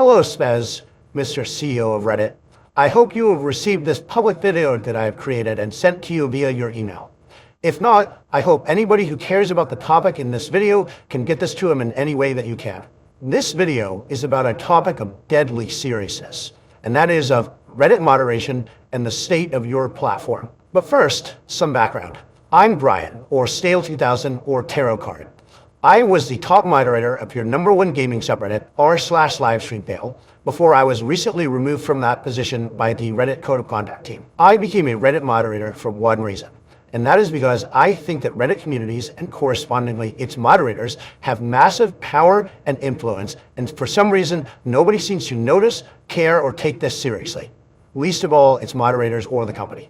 Hello, Spez, Mr. CEO of Reddit. I hope you have received this public video that I have created and sent to you via your email. If not, I hope anybody who cares about the topic in this video can get this to them in any way that you can. This video is about a topic of deadly seriousness, and that is of Reddit moderation and the state of your platform. But first, some background. I'm Brian, or Stale2000, or Tarot Card. I was the top moderator of your #1 gaming subreddit, r/livestreamfail, before I was recently removed from that position by the Reddit Code of Conduct team. I became a Reddit moderator for one reason, and that is because I think that Reddit communities, and correspondingly its moderators, have massive power and influence, and for some reason, nobody seems to notice, care, or take this seriously. Least of all, its moderators or the company.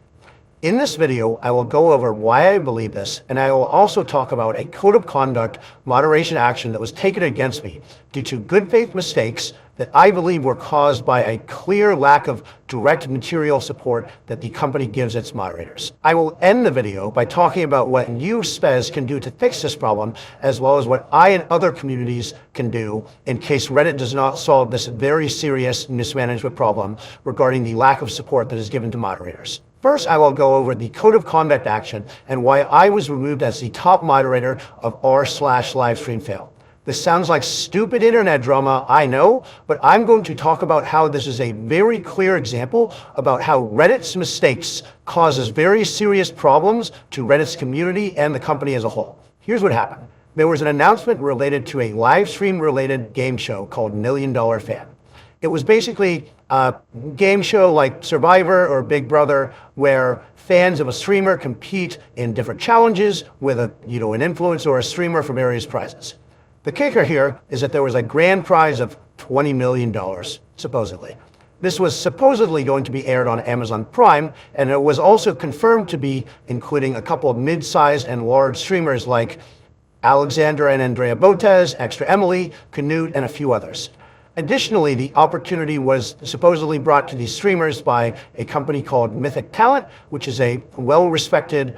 In this video, I will go over why I believe this, and I will also talk about a code of conduct moderation action that was taken against me due to good faith mistakes that I believe were caused by a clear lack of direct material support that the company gives its moderators. I will end the video by talking about what you, Spez, can do to fix this problem, as well as what I and other communities can do in case Reddit does not solve this very serious mismanagement problem regarding the lack of support that is given to moderators. First, I will go over the code of conduct action and why I was removed as the top moderator of r/livestreamfail. This sounds like stupid internet drama, I know, but I'm going to talk about how this is a very clear example about how Reddit's mistakes causes very serious problems to Reddit's community and the company as a whole. Here's what happened. There was an announcement related to a live stream related game show called $1 Million Fan. It was basically a game show like Survivor or Big Brother, where fans of a streamer compete in different challenges with an influencer or a streamer for various prizes. The kicker here is that there was a grand prize of $20 million, supposedly. This was supposedly going to be aired on Amazon Prime, and it was also confirmed to be including a couple of mid-sized and large streamers like Alexandra and Andrea Botez, Extra Emily, Canute, and a few others. Additionally, the opportunity was supposedly brought to these streamers by a company called Mythic Talent, which is a well-respected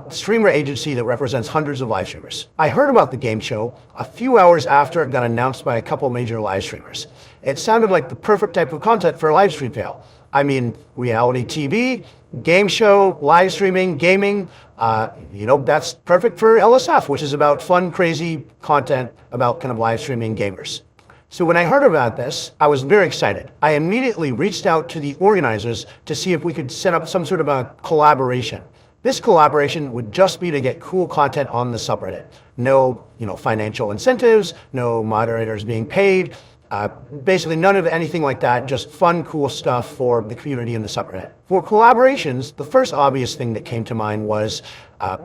streamer agency that represents hundreds of live streamers. I heard about the game show a few hours after it got announced by a couple major live streamers. It sounded like the perfect type of content for a live stream fail. I mean, reality TV, game show, live streaming, gaming, that's perfect for LSF, which is about fun, crazy content about kind of live streaming gamers. So when I heard about this, I was very excited. I immediately reached out to the organizers to see if we could set up some sort of a collaboration. This collaboration would just be to get cool content on the subreddit. No, financial incentives, no moderators being paid, basically none of anything like that, just fun, cool stuff for the community in the subreddit. For collaborations, the first obvious thing that came to mind was,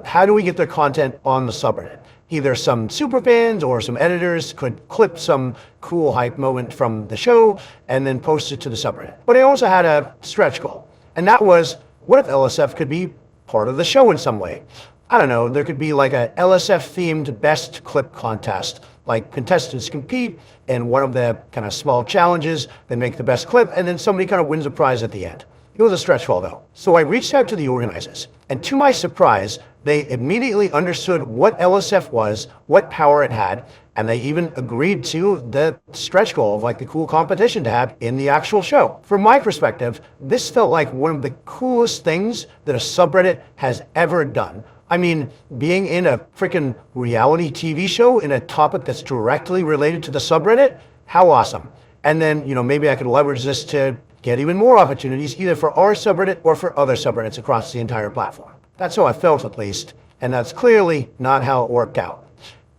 how do we get their content on the subreddit? Either some superfans or some editors could clip some cool hype moment from the show and then post it to the subreddit. But I also had a stretch goal, and that was, what if LSF could be part of the show in some way? I don't know, there could be like a LSF-themed best clip contest, like contestants compete in one of the kind of small challenges, they make the best clip, and then somebody kind of wins a prize at the end. It was a stretch goal though. So I reached out to the organizers, and to my surprise, they immediately understood what LSF was, what power it had, and they even agreed to the stretch goal of like the cool competition to have in the actual show. From my perspective, this felt like one of the coolest things that a subreddit has ever done. I mean, being in a freaking reality TV show in a topic that's directly related to the subreddit, how awesome. And then, maybe I could leverage this to get even more opportunities, either for our subreddit or for other subreddits across the entire platform. That's how I felt, at least, and that's clearly not how it worked out.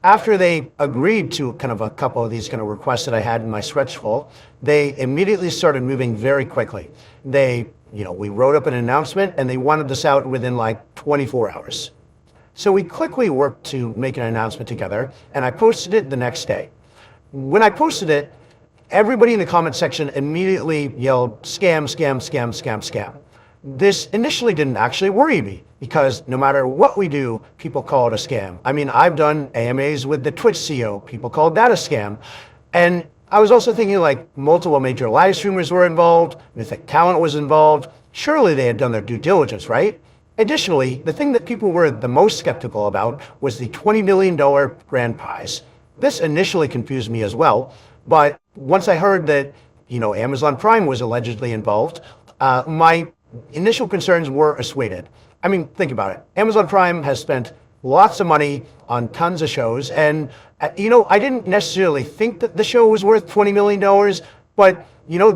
After they agreed to kind of a couple of these kind of requests that I had in my stretch goal, they immediately started moving very quickly. We wrote up an announcement and they wanted this out within like 24 hours. So we quickly worked to make an announcement together, and I posted it the next day. When I posted it, everybody in the comment section immediately yelled, scam, scam, scam, scam, scam. This initially didn't actually worry me, because no matter what we do, people call it a scam. I mean, I've done AMAs with the Twitch CEO, people called that a scam. And I was also thinking like multiple major live streamers were involved, Mythic Talent was involved. Surely they had done their due diligence, right? Additionally, the thing that people were the most skeptical about was the $20 million grand prize. This initially confused me as well, But once I heard that, Amazon Prime was allegedly involved, my initial concerns were assuaded. I mean, think about it. Amazon Prime has spent lots of money on tons of shows, and I didn't necessarily think that the show was worth $20 million, but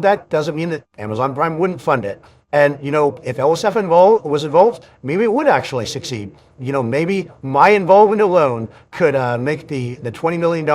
that doesn't mean that Amazon Prime wouldn't fund it. And if LSF was involved, maybe it would actually succeed. Maybe my involvement alone could make the $20 million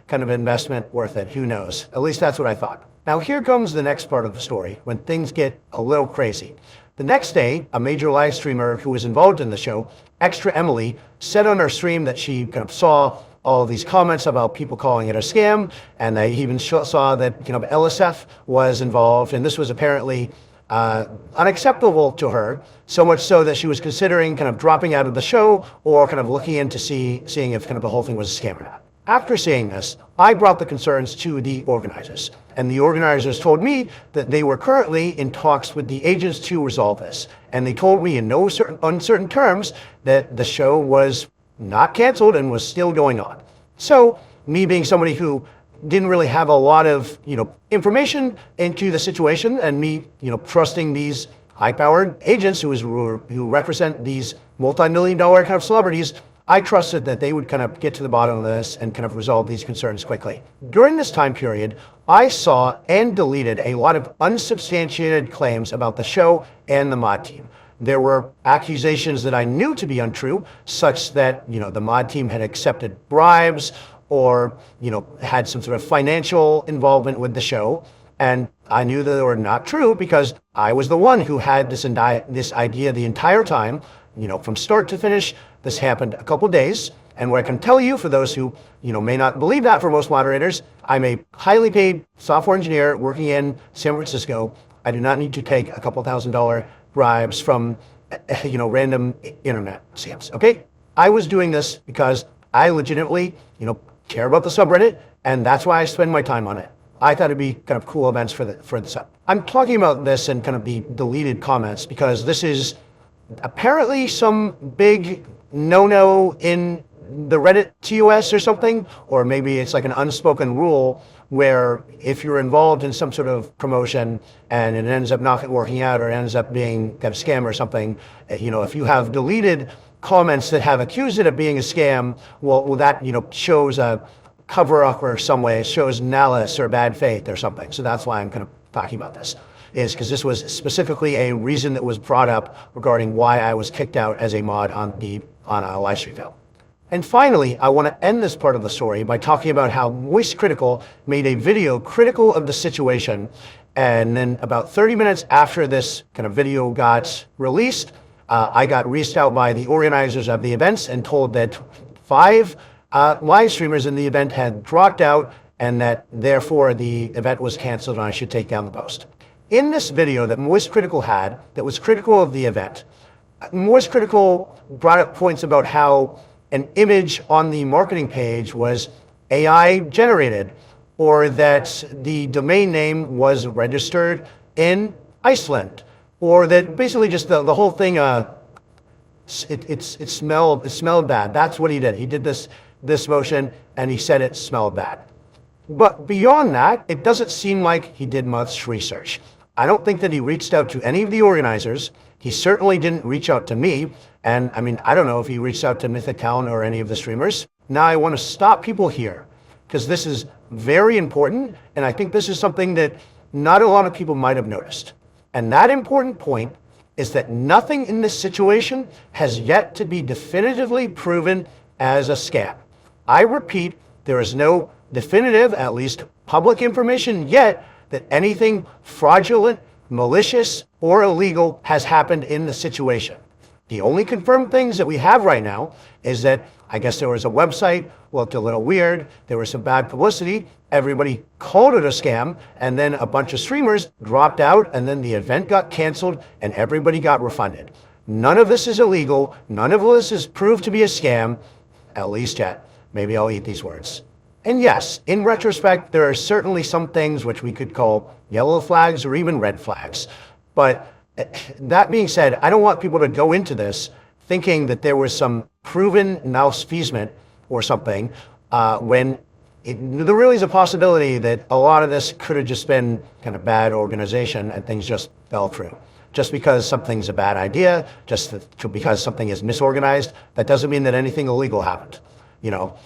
kind of investment worth it. Who knows? At least that's what I thought. Now here comes the next part of the story, when things get a little crazy. The next day, a major live streamer who was involved in the show, Extra Emily, said on her stream that she kind of saw all of these comments about people calling it a scam, and they even saw that LSF was involved, and this was apparently unacceptable to her, so much so that she was considering kind of dropping out of the show or kind of looking into seeing if kind of the whole thing was a scam or not. After seeing this, I brought the concerns to the organizers, and the organizers told me that they were currently in talks with the agents to resolve this, and they told me in no uncertain terms that the show was not canceled and was still going on. So, me being somebody who didn't really have a lot of, information into the situation, and me, trusting these high-powered agents who represent these multi-million-dollar kind of celebrities, I trusted that they would kind of get to the bottom of this and kind of resolve these concerns quickly. During this time period, I saw and deleted a lot of unsubstantiated claims about the show and the mod team. There were accusations that I knew to be untrue, such that, the mod team had accepted bribes or, had some sort of financial involvement with the show. And I knew that they were not true because I was the one who had this idea the entire time, from start to finish. This happened a couple days. And what I can tell you, for those who, may not believe that for most moderators, I'm a highly paid software engineer working in San Francisco. I do not need to take a couple $1,000 bribes from, random internet scams, okay? I was doing this because I legitimately, care about the subreddit, and that's why I spend my time on it. I thought it'd be kind of cool events for the sub. I'm talking about this in kind of the deleted comments because this is apparently some big no-no in the Reddit TOS or something, or maybe it's like an unspoken rule where if you're involved in some sort of promotion and it ends up not working out or ends up being kind of scam or something, if you have deleted comments that have accused it of being a scam, well that, shows a cover-up or some way, it shows malice or bad faith or something. So that's why I'm kind of talking about this, is because this was specifically a reason that was brought up regarding why I was kicked out as a mod on a rlivestreamfail. And finally, I want to end this part of the story by talking about how Moist Critical made a video critical of the situation. And then about 30 minutes after this kind of video got released, I got reached out by the organizers of the events and told that 5 live streamers in the event had dropped out and that therefore the event was canceled and I should take down the post. In this video that Moist Critical had that was critical of the event, Moist Critical brought up points about how an image on the marketing page was AI generated, or that the domain name was registered in Iceland, or that basically just the whole thing, it smelled bad. That's what he did. He did this motion and he said it smelled bad. But beyond that, it doesn't seem like he did much research. I don't think that he reached out to any of the organizers. He certainly didn't reach out to me. And I mean, I don't know if he reached out to Mythic Town or any of the streamers. Now I want to stop people here because this is very important. And I think this is something that not a lot of people might have noticed. And that important point is that nothing in this situation has yet to be definitively proven as a scam. I repeat, there is no definitive, at least public information yet, that anything fraudulent, malicious, or illegal has happened in the situation. The only confirmed things that we have right now is that I guess there was a website, looked a little weird, there was some bad publicity, everybody called it a scam, and then a bunch of streamers dropped out, and then the event got canceled, and everybody got refunded. None of this is illegal, none of this is proved to be a scam, at least yet. Maybe I'll eat these words. And yes, in retrospect, there are certainly some things which we could call yellow flags or even red flags. But that being said, I don't want people to go into this thinking that there was some proven malfeasance or something when there really is a possibility that a lot of this could have just been kind of bad organization and things just fell through. Just because something's a bad idea, because something is misorganized, that doesn't mean that anything illegal happened. You know,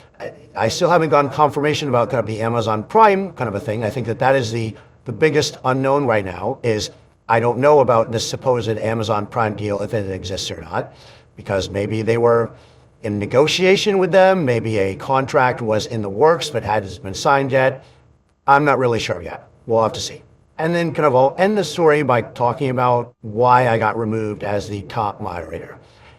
I still haven't gotten confirmation about kind of the Amazon Prime kind of a thing. I think that is the biggest unknown right now is I don't know about this supposed Amazon Prime deal, if it exists or not, because maybe they were in negotiation with them, maybe a contract was in the works but hasn't been signed yet. I'm not really sure yet. We'll have to see. And then kind of I'll end the story by talking about why I got removed as the top moderator.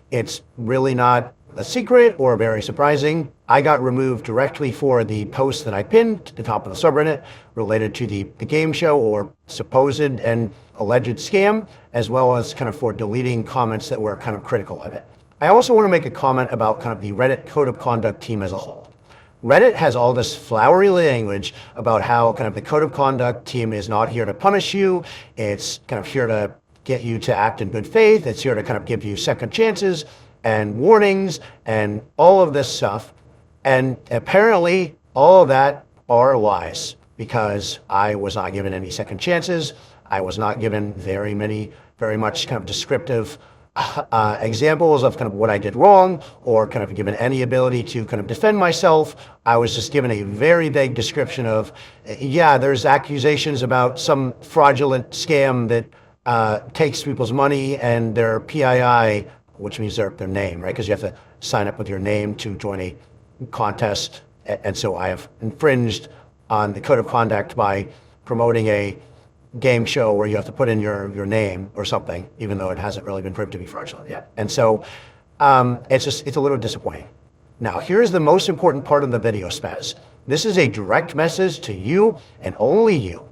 It's really not a secret or very surprising. I got removed directly for the post that I pinned to the top of the subreddit related to the game show or supposed and alleged scam, as well as kind of for deleting comments that were kind of critical of it. I also want to make a comment about kind of the Reddit Code of Conduct team as a whole. Reddit has all this flowery language about how kind of the Code of Conduct team is not here to punish you. It's kind of here to get you to act in good faith. It's here to kind of give you second chances and warnings and all of this stuff. And apparently all of that are lies because I was not given any second chances. I was not given very much kind of descriptive examples of kind of what I did wrong or kind of given any ability to kind of defend myself. I was just given a very vague description of, yeah, there's accusations about some fraudulent scam that takes people's money and their PII, which means their name, right? Because you have to sign up with your name to join a contest. And so I have infringed on the Code of Conduct by promoting a game show where you have to put in your name or something, even though it hasn't really been proved to be fraudulent yet. And so it's a little disappointing. Now, here's the most important part of the video, Spez. This is a direct message to you and only you.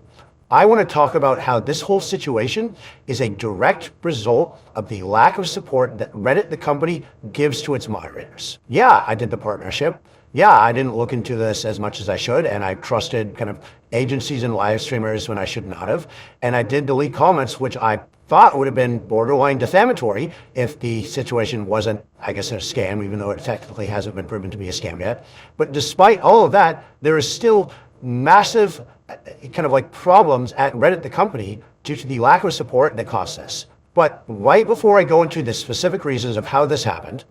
I want to talk about how this whole situation is a direct result of the lack of support that Reddit, the company, gives to its moderators. Yeah, I did the partnership. Yeah, I didn't look into this as much as I should, and I trusted kind of agencies and live streamers when I should not have. And I did delete comments, which I thought would have been borderline defamatory if the situation wasn't, I guess, a scam, even though it technically hasn't been proven to be a scam yet. But despite all of that, there is still massive kind of like problems at Reddit, the company, due to the lack of support that caused this. But right before I go into the specific reasons of how this happened,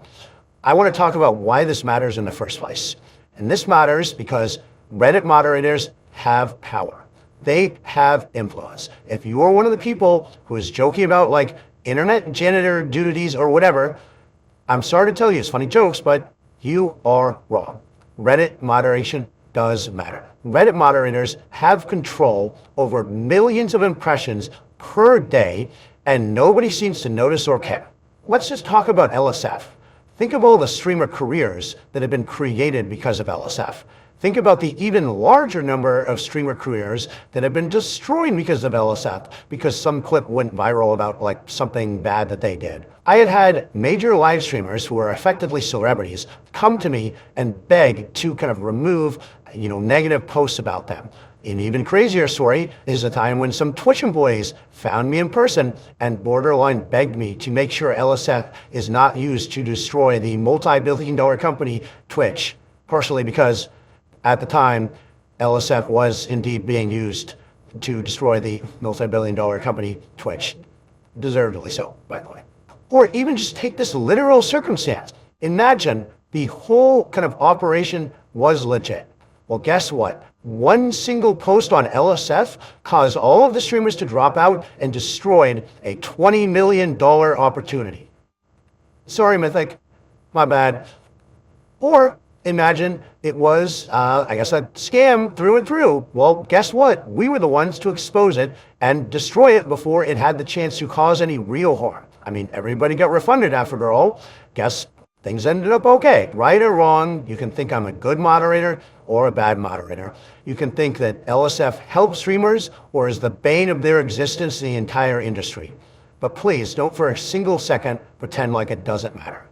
I want to talk about why this matters in the first place. And this matters because Reddit moderators have power. They have influence. If you are one of the people who is joking about like internet janitor duties or whatever, I'm sorry to tell you, it's funny jokes, but you are wrong. Reddit moderation does matter. Reddit moderators have control over millions of impressions per day, and nobody seems to notice or care. Let's just talk about LSF. Think of all the streamer careers that have been created because of LSF. Think about the even larger number of streamer careers that have been destroyed because of LSF, because some clip went viral about like something bad that they did. I had major live streamers who are effectively celebrities come to me and beg to kind of remove, negative posts about them. An even crazier story is a time when some Twitch employees found me in person and borderline begged me to make sure LSF is not used to destroy the multi-billion-dollar company Twitch, partially because at the time, LSF was indeed being used to destroy the multi-billion-dollar company Twitch. Deservedly so, by the way. Or even just take this literal circumstance. Imagine the whole kind of operation was legit. Well, guess what? One single post on LSF caused all of the streamers to drop out and destroyed a $20 million opportunity. Sorry, Mythic. My bad. Or imagine it was, a scam through and through. Well, guess what? We were the ones to expose it and destroy it before it had the chance to cause any real harm. I mean, everybody got refunded after all. Guess things ended up okay. Right or wrong, you can think I'm a good moderator or a bad moderator. You can think that LSF helps streamers or is the bane of their existence in the entire industry. But please don't for a single second pretend like it doesn't matter.